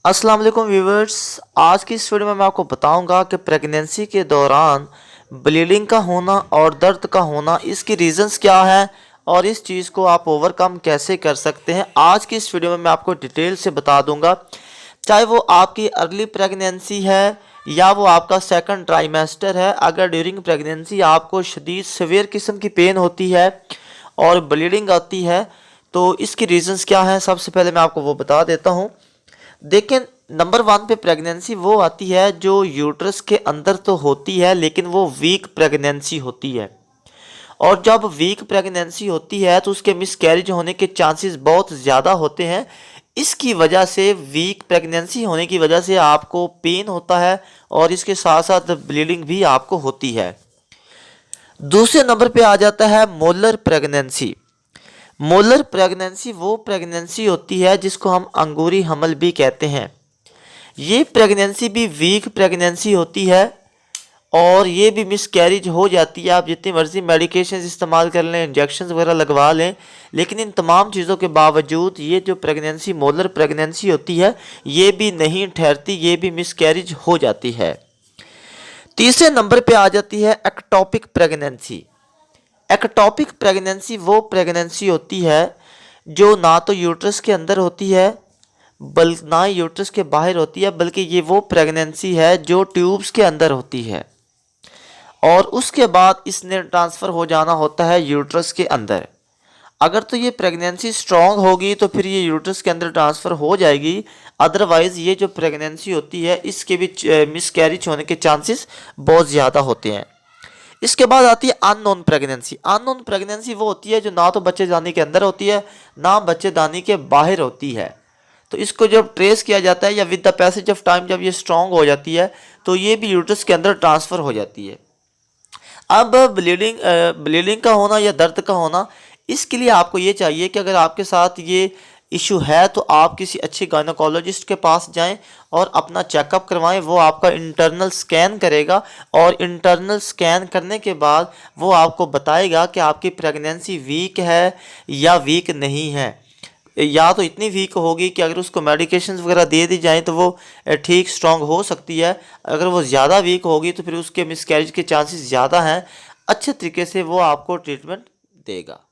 अस्सलाम वालेकुम व्यूवर्स। आज की इस वीडियो में मैं आपको बताऊंगा कि प्रेगनेंसी के दौरान ब्लीडिंग का होना और दर्द का होना, इसकी रीज़न्स क्या है और इस चीज़ को आप ओवरकम कैसे कर सकते हैं। आज की इस वीडियो में मैं आपको डिटेल से बता दूंगा। चाहे वो आपकी अर्ली प्रेगनेंसी है या वो आपका सेकंड ट्राइमेस्टर है, अगर ड्यूरिंग प्रेगनेंसी आपको शदीद सीवियर किस्म की पेन होती है और ब्लीडिंग आती है तो इसकी रीज़न्स क्या हैं, सबसे पहले मैं आपको वो बता देता हूँ। देखिए, नंबर 1 पे प्रेगनेंसी वो आती है जो यूट्रस के अंदर तो होती है लेकिन वो वीक प्रेगनेंसी होती है। और जब वीक प्रेगनेंसी होती है तो उसके मिसकैरेज होने के चांसेस बहुत ज़्यादा होते हैं। इसकी वजह से, वीक प्रेगनेंसी होने की वजह से आपको पेन होता है और इसके साथ साथ ब्लीडिंग भी आपको होती है। दूसरे नंबर पे आ जाता है मोलर प्रेगनेंसी। मोलर प्रेगनेंसी वो प्रेगनेंसी होती है जिसको हम अंगूरी हमल भी कहते हैं। ये प्रेगनेंसी भी वीक प्रेगनेंसी होती है और ये भी मिसकैरेज हो जाती है। आप जितनी मर्जी मेडिकेशन इस्तेमाल कर लें, इंजेक्शन वगैरह लगवा लें, लेकिन इन तमाम चीज़ों के बावजूद ये जो प्रेगनेंसी मोलर प्रेगनेंसी होती है ये भी नहीं ठहरती, ये भी मिसकैरेज हो जाती है। तीसरे नंबर पे आ जाती है एक्टोपिक प्रेगनेंसी। एक्टोपिक प्रेगनेंसी वो प्रेगनेंसी होती है जो ना तो यूट्रस के अंदर होती है ना ही यूट्रस के बाहर होती है, बल्कि ये वो प्रेगनेंसी है जो ट्यूब्स के अंदर होती है और उसके बाद इसने ट्रांसफ़र हो जाना होता है यूट्रस के अंदर। अगर तो ये प्रेगनेंसी स्ट्रॉन्ग होगी तो फिर ये यूट्रस के अंदर ट्रांसफ़र हो जाएगी, अदरवाइज़ ये जो प्रेगनेंसी होती है इसके भी मिसकैरेज होने के चांसेस बहुत ज़्यादा होते हैं। इसके बाद आती है अननोन प्रेगनेंसी। अननोन प्रेगनेंसी वो होती है जो ना तो बच्चेदानी के अंदर होती है ना बच्चेदानी के बाहर होती है। तो इसको जब ट्रेस किया जाता है या with the passage of time जब ये स्ट्रॉन्ग हो जाती है तो ये भी यूट्रस के अंदर ट्रांसफ़र हो जाती है। अब ब्लीडिंग का होना या दर्द का होना, इसके लिए आपको ये चाहिए कि अगर आपके साथ ये इशू है तो आप किसी अच्छे गायनोकोलॉजिस्ट के पास जाएं और अपना चेकअप करवाएं। वो आपका इंटरनल स्कैन करेगा और इंटरनल स्कैन करने के बाद वो आपको बताएगा कि आपकी प्रेगनेंसी वीक है या वीक नहीं है। या तो इतनी वीक होगी कि अगर उसको मेडिकेशंस वगैरह दे दी जाएं तो वो ठीक स्ट्रॉन्ग हो सकती है। अगर वो ज़्यादा वीक होगी तो फिर उसके मिसकैरेज के चांसेस ज़्यादा हैं। अच्छे तरीके से वो आपको ट्रीटमेंट देगा।